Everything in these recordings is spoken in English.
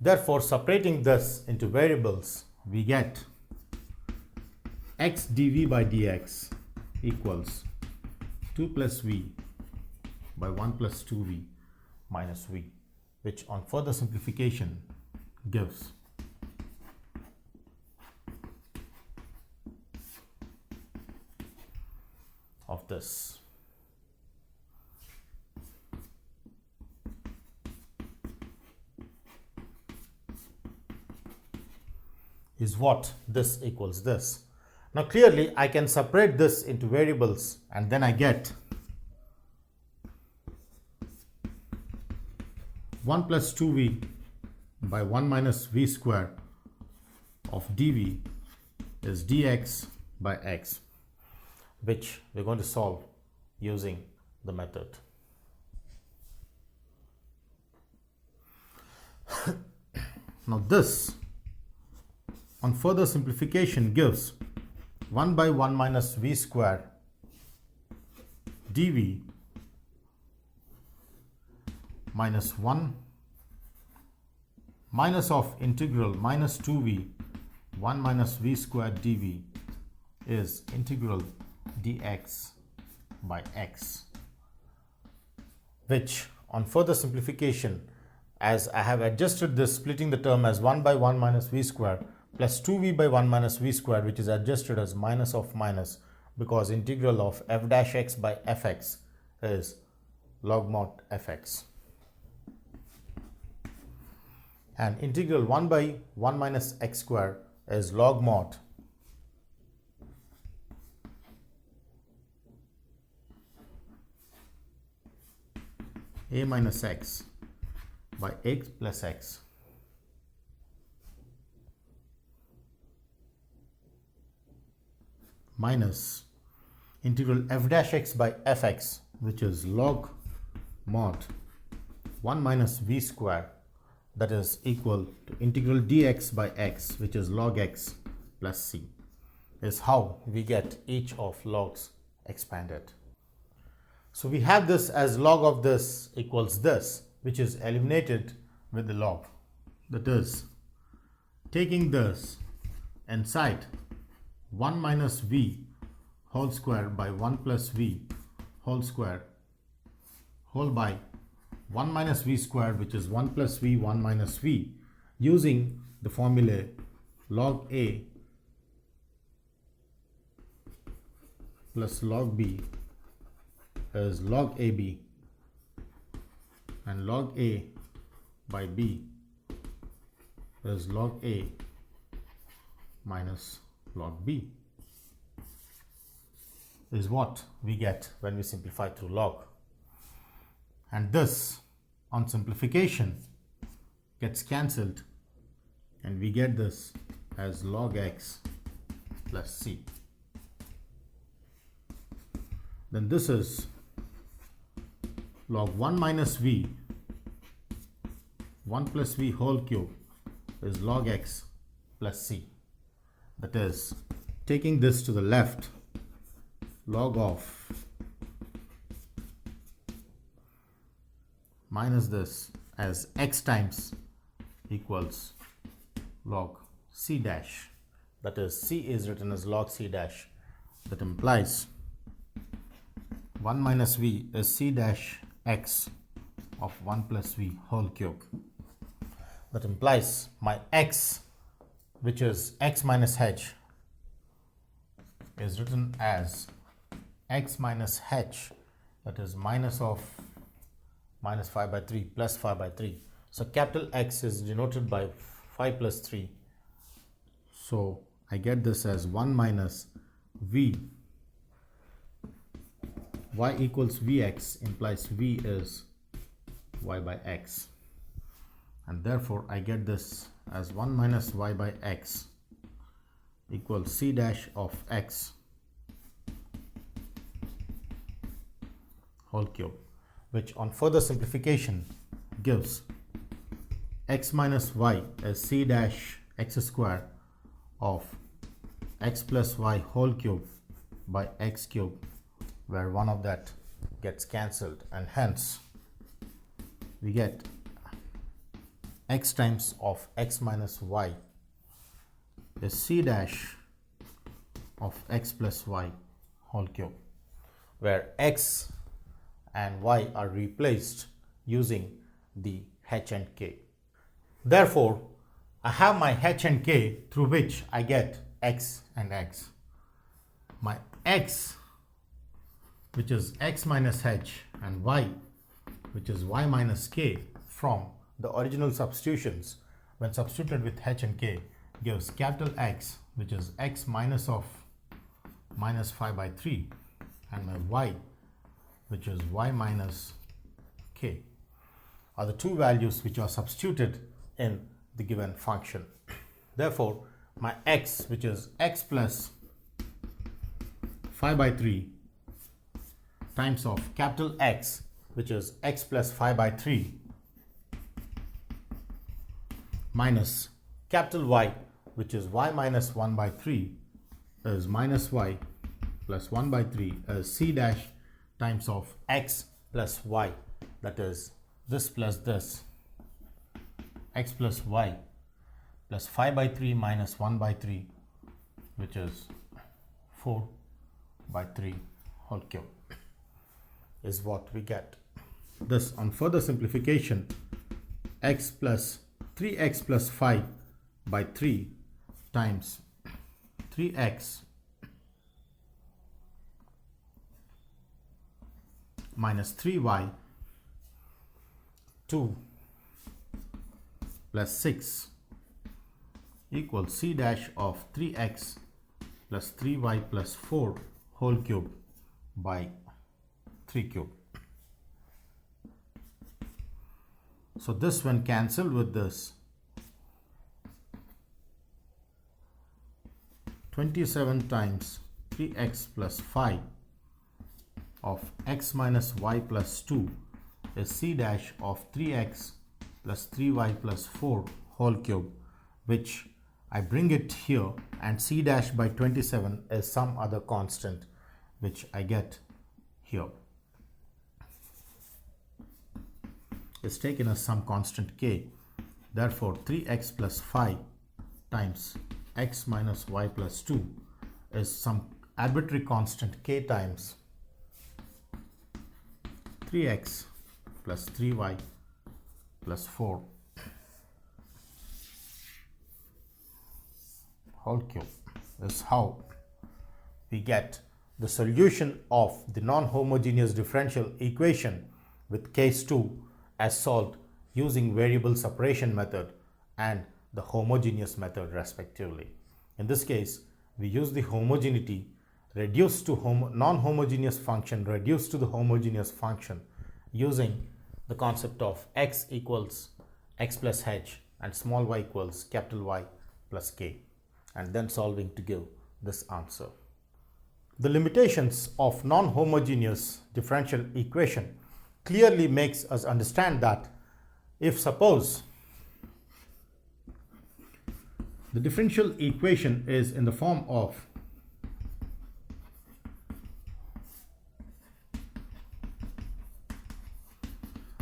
Therefore, separating this into variables, we get x dv by dx equals 2 plus v by 1 plus 2v minus v, which on further simplification gives of this. Is what this equals this. Now clearly I can separate this into variables and then I get 1 plus 2v by 1 minus v square of dv is dx by x, which we're going to solve using the method. Now this on further simplification gives 1 by 1 minus v square dv minus 1 minus of integral minus 2v 1 minus v square dv is integral dx by x, which on further simplification, as I have adjusted this, splitting the term as 1 by 1 minus v square plus 2v by 1 minus v square, which is adjusted as minus of minus, because integral of f dash x by fx is log mod fx. And integral 1 by 1 minus x square is log mod a minus x by x plus x minus integral f dash x by fx, which is log mod 1 minus v square, that is equal to integral dx by x, which is log x plus c, is how we get each of logs expanded. So we have this as log of this equals this, which is eliminated with the log. That is, taking this inside 1 minus v whole square by 1 plus v whole square whole by 1 minus v square, which is 1 plus v 1 minus v, using the formula log a plus log b is log ab, and log a by b is log a minus log b, is what we get when we simplify through log. And this on simplification gets cancelled and we get this as log x plus c. Then this is log 1 minus v 1 plus v whole cube is log x plus c. That is, taking this to the left, log of minus this as x times equals log c dash. That is, c is written as log c dash. That implies 1 minus v is c dash x of 1 plus v whole cube. That implies my x, which is x minus h, is written as x minus h, that is minus of minus 5 by 3 plus 5 by 3. So capital X is denoted by 5 plus 3. So I get this as 1 minus v y equals vx, implies v is y by x, and therefore I get this as 1 minus y by x equals c dash of x whole cube, which on further simplification gives x minus y as c dash x square of x plus y whole cube by x cube, where one of that gets cancelled, and hence we get x times of x minus y is c dash of x plus y whole cube, where x and y are replaced using the h and k. Therefore, I have my h and k through which I get x and x. My x, which is x minus h, and y, which is y minus k, from the original substitutions when substituted with h and k gives capital X, which is x minus of minus 5 by 3, and my y, which is y minus k, are the two values which are substituted in the given function. Therefore, my x, which is x plus 5 by 3 times of capital X, which is x plus 5 by 3, minus capital Y, which is y minus 1 by 3, is minus y plus 1 by 3 is c dash times of x plus y, that is this plus this, x plus y plus 5 by 3 minus 1 by 3, which is 4 by 3 whole cube, is what we get. This, on further simplification, x plus 3x plus 5 by 3 times 3x minus 3y 2 plus 6 equals c dash of 3x plus 3y plus 4 whole cube by 3 cube. So this, when cancelled with this, 27 times 3x plus 5 of x minus y plus 2 is c dash of 3x plus 3y plus 4 whole cube, which I bring it here, and c dash by 27 is some other constant which I get here. Is taken as some constant k. Therefore, 3x plus 5 times x minus y plus 2 is some arbitrary constant k times 3x plus 3y plus 4 whole cube. This is how we get the solution of the non-homogeneous differential equation with case 2 as solved using variable separation method and the homogeneous method respectively. In this case, we use the homogeneity reduced to non-homogeneous function reduced to the homogeneous function using the concept of x equals x plus h and small y equals capital Y plus k, and then solving to give this answer. The limitations of non-homogeneous differential equation clearly makes us understand that if suppose the differential equation is in the form of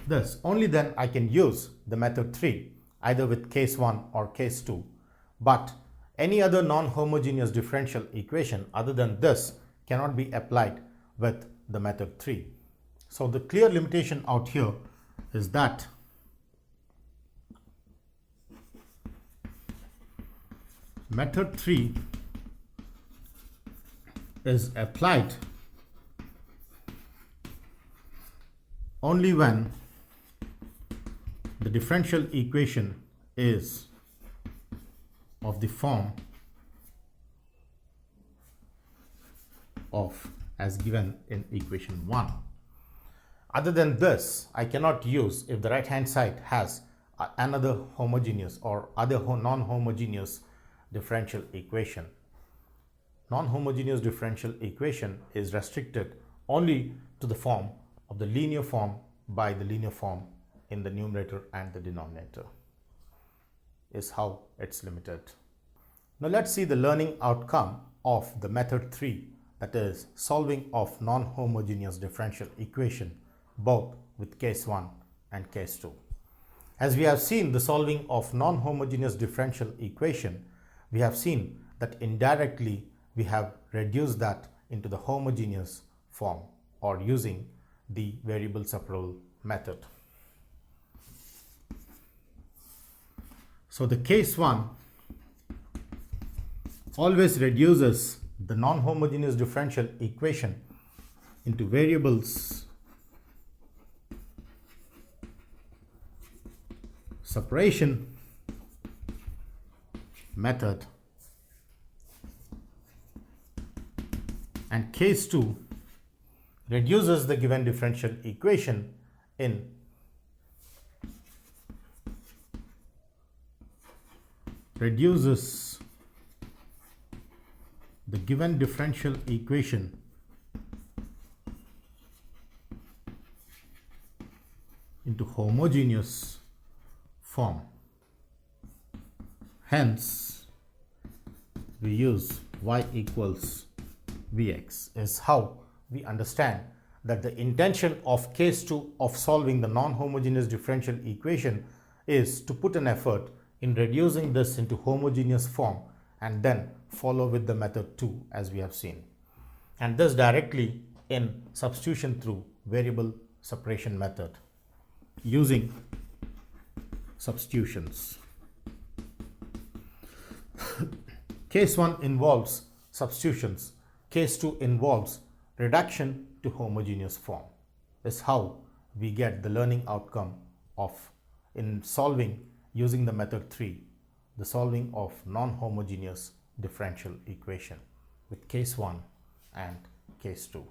this, only then I can use the method 3 either with case 1 or case 2, but any other non-homogeneous differential equation other than this cannot be applied with the method 3. So the clear limitation out here is that method 3 is applied only when the differential equation is of the form of as given in equation 1. Other than this, I cannot use if the right hand side has another homogeneous or other non-homogeneous differential equation. Non-homogeneous differential equation is restricted only to the form of the linear form by the linear form in the numerator and the denominator, is how it's limited. Now let's see the learning outcome of the method 3, that is solving of non-homogeneous differential equation both with case 1 and case 2. As we have seen the solving of non-homogeneous differential equation, we have seen that indirectly we have reduced that into the homogeneous form or using the variable separable method. So the case 1 always reduces the non-homogeneous differential equation into variables separation method, and case 2 reduces the given differential equation in reduces the given differential equation into homogeneous form. Hence, we use y equals vx is how we understand that the intention of case 2 of solving the non-homogeneous differential equation is to put an effort in reducing this into homogeneous form and then follow with the method 2 as we have seen, and this directly in substitution through variable separation method using substitutions. Case 1 involves substitutions, case 2 involves reduction to homogeneous form. Is how we get the learning outcome of in solving using the method 3, the solving of non-homogeneous differential equation with case 1 and case 2.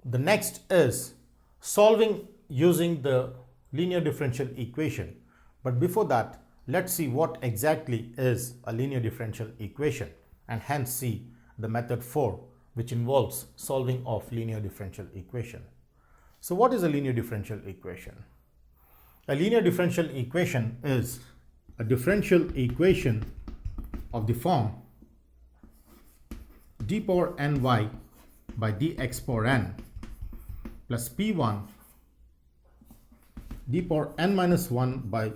The next is solving using the linear differential equation. But before that, let's see what exactly is a linear differential equation and hence see the method 4, which involves solving of linear differential equation. So what is a linear differential equation? A linear differential equation is a differential equation of the form d power ny by dx power n plus p1 d power n minus 1 by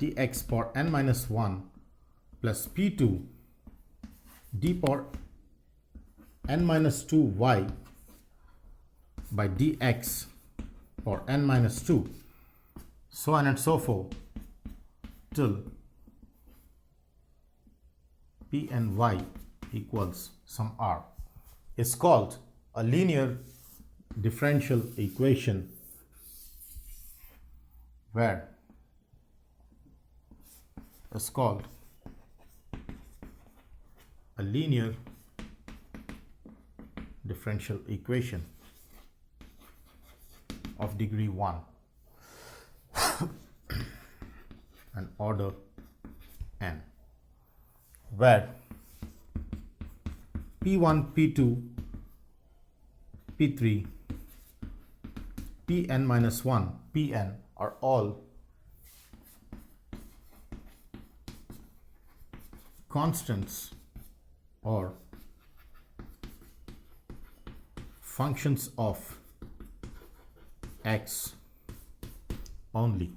dx power n minus 1 plus p2 d power n minus 2y by dx power n minus 2, so on and so forth till p and y equals some r, is called a linear differential equation where is called a linear differential equation of degree 1 and order n, where p1, p2, p3, pn minus 1, pn are all constants or functions of x only.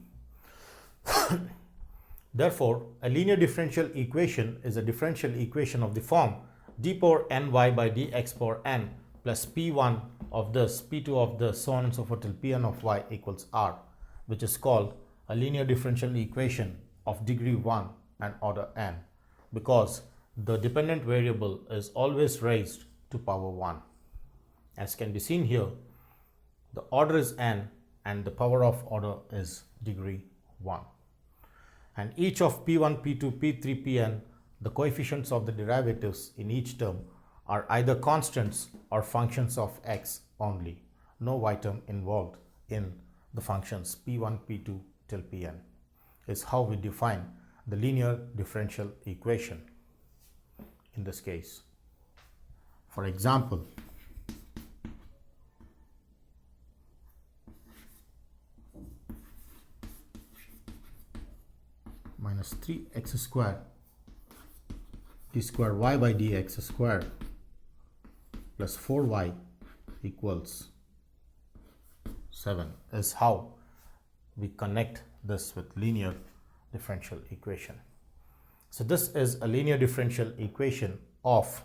Therefore, a linear differential equation is a differential equation of the form d power ny by dx power n plus p1 of this, p2 of this, so on and so forth till pn of y equals r, which is called a linear differential equation of degree 1 and order n, because the dependent variable is always raised to power 1. As can be seen here, the order is n and the power of order is degree 1. And each of p1, p2, p3, pn, the coefficients of the derivatives in each term are either constants or functions of x only. No y term involved in the functions p1, p2 till pn, is how we define the linear differential equation in this case. For example, minus 3x square d square y by dx square plus 4y equals 7 is how we connect this with linear differential equation. So this is a linear differential equation of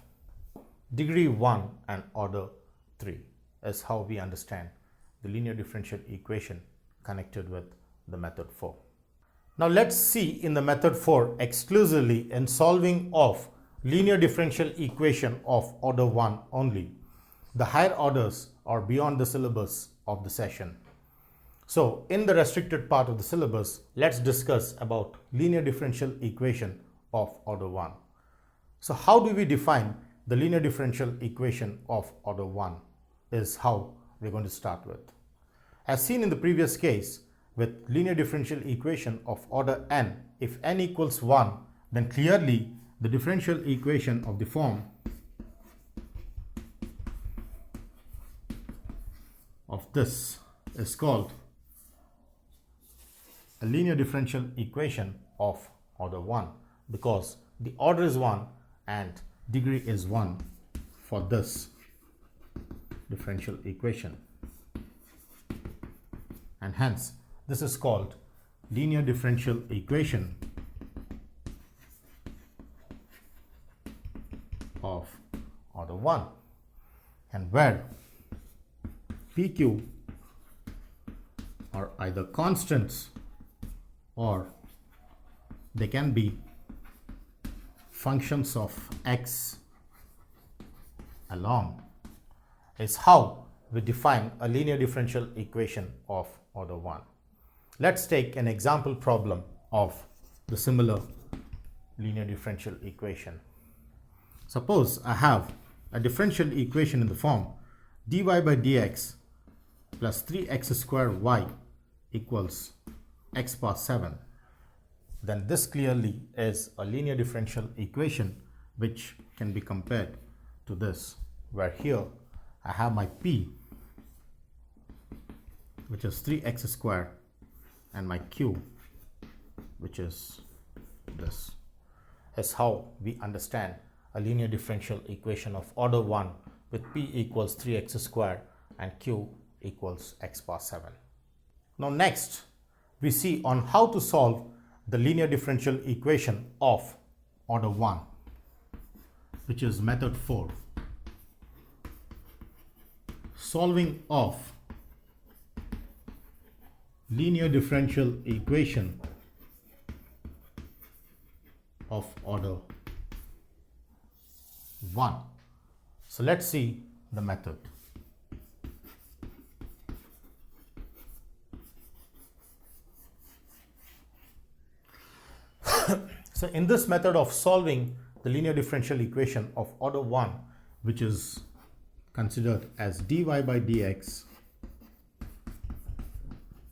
degree 1 and order 3 is how we understand the linear differential equation connected with the method 4. Now let's see in the method 4 exclusively in solving of linear differential equation of order 1 only. The higher orders are beyond the syllabus of the session. So in the restricted part of the syllabus, let's discuss about linear differential equation of order 1. So how do we define the linear differential equation of order 1 is how we're going to start with. As seen in the previous case with linear differential equation of order n, if n equals 1, then clearly the differential equation of the form of this is called a linear differential equation of order 1 because the order is 1 and degree is 1 for this differential equation, and hence this is called linear differential equation of order 1, and where PQ are either constants or they can be functions of x along is how we define a linear differential equation of order 1. Let's take an example problem of the similar linear differential equation. Suppose I have a differential equation in the form dy by dx plus 3x squared y equals x power 7. Then this clearly is a linear differential equation which can be compared to this, where here I have my p, which is 3x squared, and my q, which is this. Is how we understand a linear differential equation of order 1 with p equals 3x squared and q equals x power 7. Now next we see on how to solve the linear differential equation of order 1, which is method 4. Solving of linear differential equation of order 1. So let's see the method. So in this method of solving the linear differential equation of order 1, which is considered as dy by dx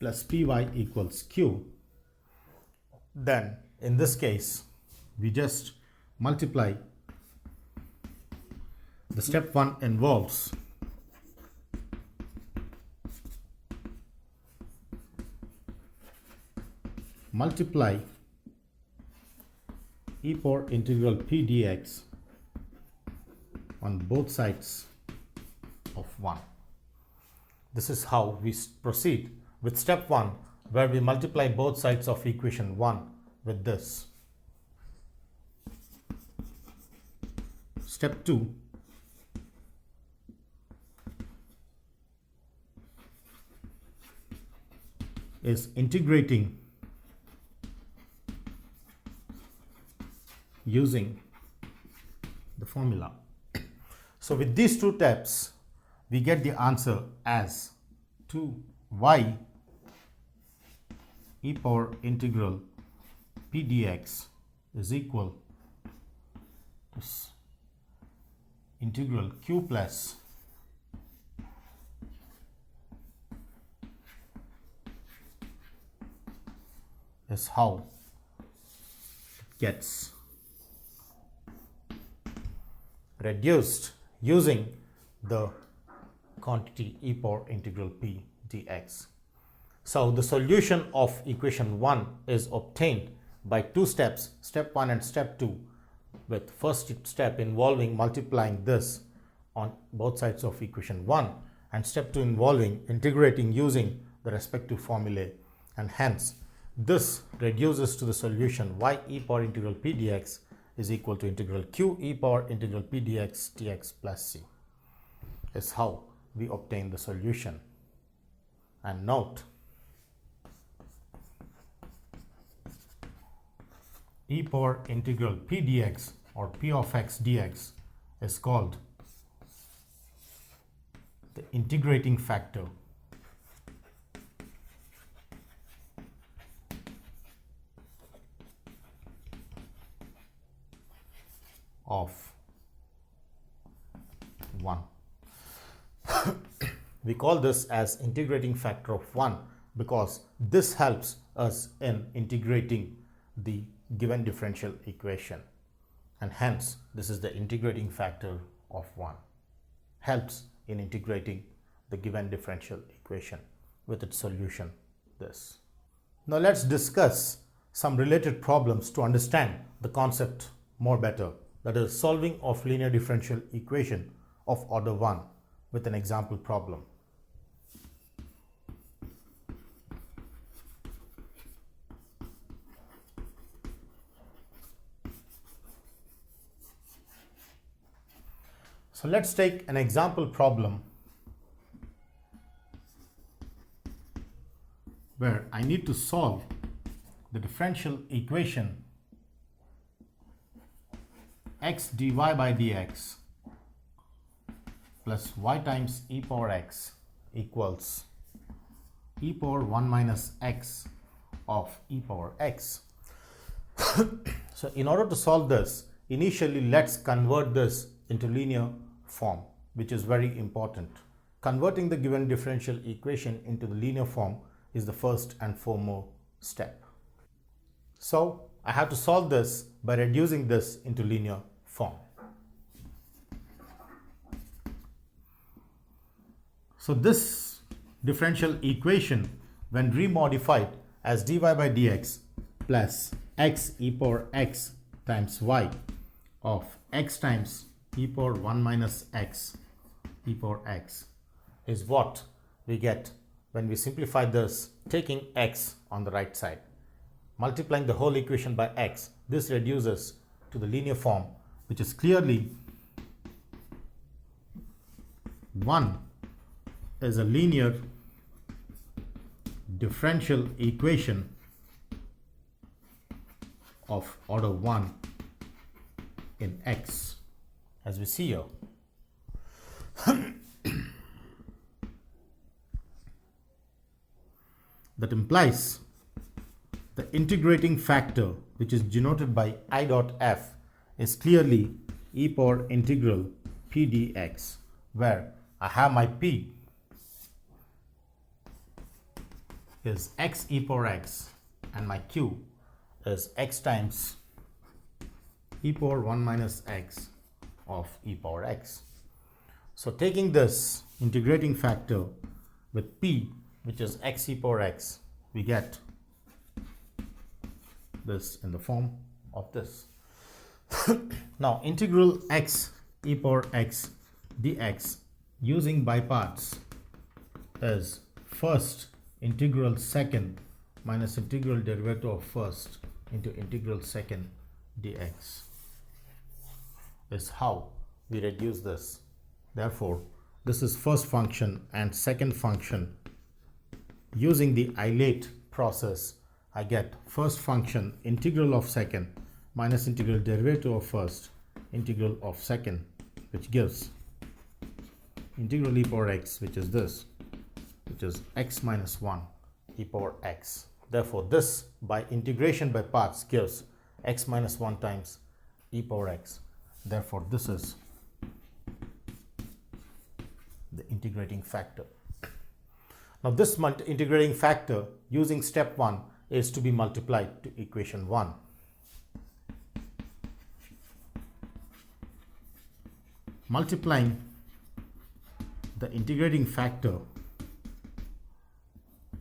plus py equals q, then in this case we just multiply. The step 1 involves multiply e power integral p dx on both sides of 1. This is how we proceed with step 1, where we multiply both sides of equation 1 with this. Step 2, is integrating using the formula. So with these two steps, we get the answer as 2y e power integral p dx is equal to integral q plus is how it gets reduced using the quantity e power integral p dx. So the solution of equation 1 is obtained by two steps, step 1 and step 2, with first step involving multiplying this on both sides of equation 1 and step 2 involving integrating using the respective formulae, and hence this reduces to the solution y e power integral p dx is equal to integral q e power integral p dx dx plus c is how we obtain the solution. And note, e power integral p dx or p of x dx is called the integrating factor of 1. We call this as integrating factor of 1 because this helps us in integrating the given differential equation, and hence this is the integrating factor of 1. Helps in integrating the given differential equation with its solution, this. Now let's discuss some related problems to understand the concept more better, that is solving of linear differential equation of order 1 with an example problem. So let's take an example problem where I need to solve the differential equation x dy by dx plus y times e power x equals e power 1 minus x of e power x. So in order to solve this, initially let's convert this into linear form, which is very important. Converting the given differential equation into the linear form is the first and foremost step. So I have to solve this by reducing this into linear form. So this differential equation, when remodified as dy by dx plus x e power x times y of x times e power 1 minus x e power x, is what we get when we simplify this, taking x on the right side, multiplying the whole equation by x. This reduces to the linear form, which is clearly 1 is a linear differential equation of order 1 in x, as we see here. That implies the integrating factor, which is denoted by I dot f, is clearly e power integral p dx, where I have my p is x e power x and my q is x times e power 1 minus x of e power x. So taking this integrating factor with p, which is x e power x, we get this in the form of this. Now integral x e power x dx using by parts is first integral second minus integral derivative of first into integral second dx is how we reduce this. Therefore, this is first function and second function. Using the IIT process, I get first function integral of second minus integral derivative of first integral of second, which gives integral e power x, which is this, which is x minus 1 e power x. Therefore, this by integration by parts gives x minus 1 times e power x. Therefore, this is the integrating factor. Now, this integrating factor using step 1 is to be multiplied to equation 1. Multiplying the integrating factor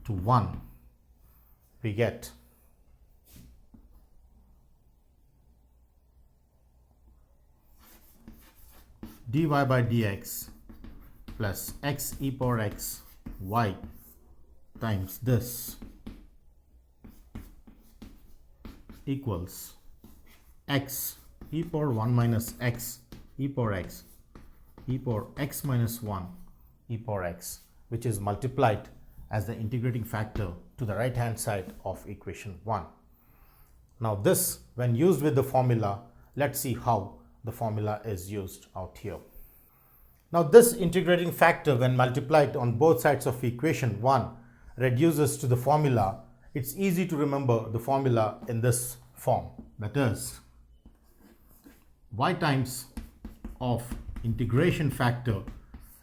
to 1, we get dy by dx plus x e power x y times this equals x e power 1 minus x e power x e power x minus 1 e power x, which is multiplied as the integrating factor to the right hand side of equation 1. Now this, when used with the formula, let's see how the formula is used out here. Now this integrating factor, when multiplied on both sides of equation 1, reduces to the formula. It's easy to remember the formula in this form, that is y times of integration factor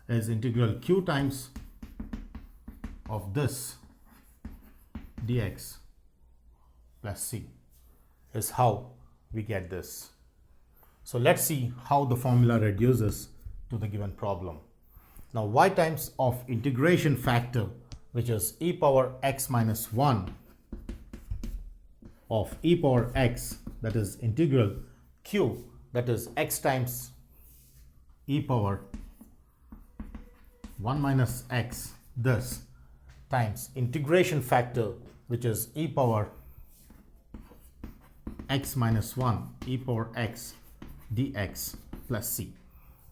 is integral q times of this dx plus c, is how we get this. So let's see how the formula reduces to the given problem. Now y times of integration factor, which is e power x minus 1 of e power x, that is integral q, that is x times e power 1 minus x, this times integration factor, which is e power x minus 1 e power x dx plus c,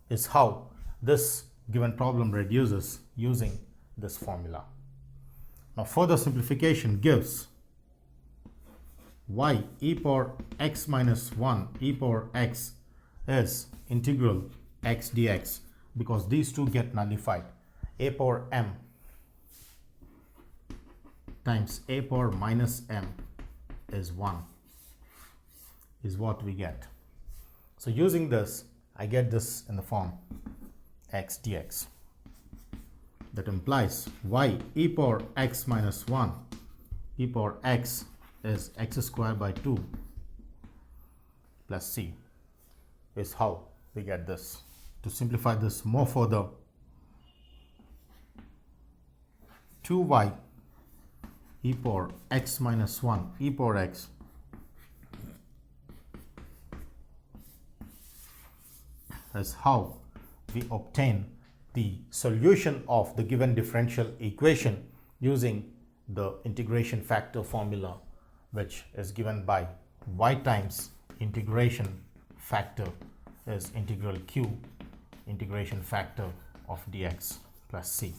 is how this given problem reduces using this formula. Now further simplification gives y e power x minus 1 e power x is integral x dx, because these two get nullified. A power m times a power minus m is 1, is what we get. So using this, I get this in the form x dx. That implies y e power x minus 1 e power x is x squared by 2 plus c, is how we get this. To simplify this more further, 2y e power x minus 1 e power x is how we obtain the solution of the given differential equation using the integration factor formula, which is given by y times integration factor is integral q integration factor of dx plus c.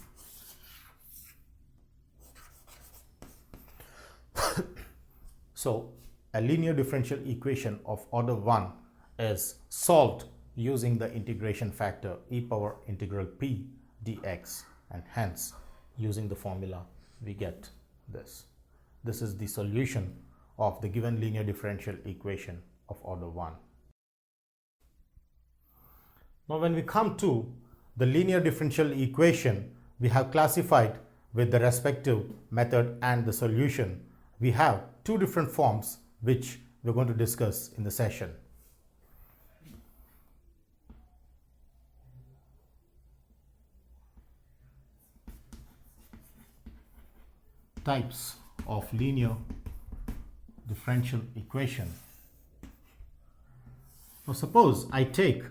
So a linear differential equation of order 1 is solved using the integration factor e power integral p dx, and hence using the formula we get this. This is the solution of the given linear differential equation of order 1. Now when we come to the linear differential equation, we have classified with the respective method and the solution. We have two different forms which we're going to discuss in the session. Types of linear differential equation. Now suppose I take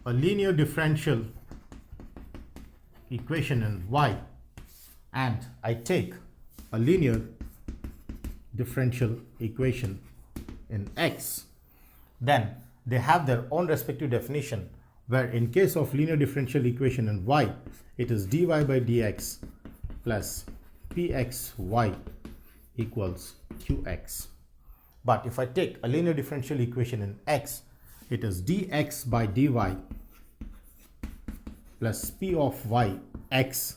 a linear differential equation in y and I take a linear differential equation in x, then they have their own respective definition, where in case of linear differential equation in y, it is dy by dx plus pxy equals qx. But if I take a linear differential equation in x, it is dx by dy plus p of y x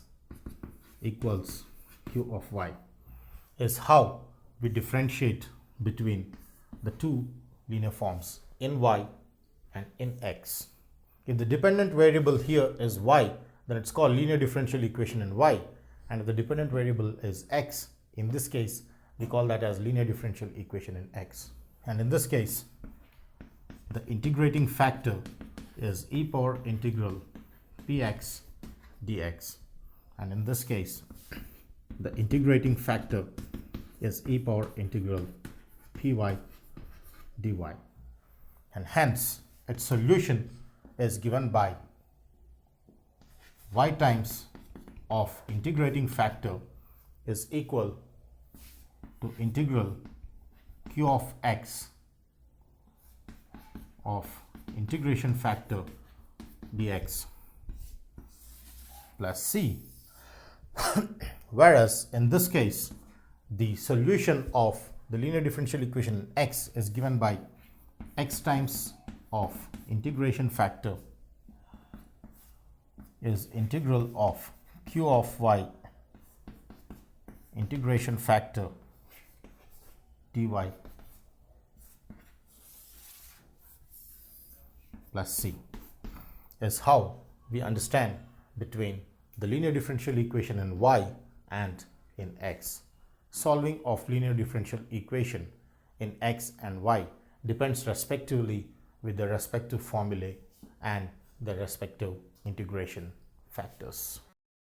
equals q of y, is how we differentiate between the two linear forms in y and in x. If the dependent variable here is y, then it's called linear differential equation in y, and if the dependent variable is x, in this case we call that as linear differential equation in x. And in this case, the integrating factor is e power integral px dx, and in this case the integrating factor is e power integral py dy, and hence its solution is given by y times of integrating factor is equal to integral q of x of integration factor dx plus c. Whereas in this case, the solution of the linear differential equation x is given by x times of integration factor is integral of q of y integration factor dy plus c, is how we understand between the linear differential equation in y and in x. Solving of linear differential equation in x and y depends respectively with the respective formulae and the respective integration factors.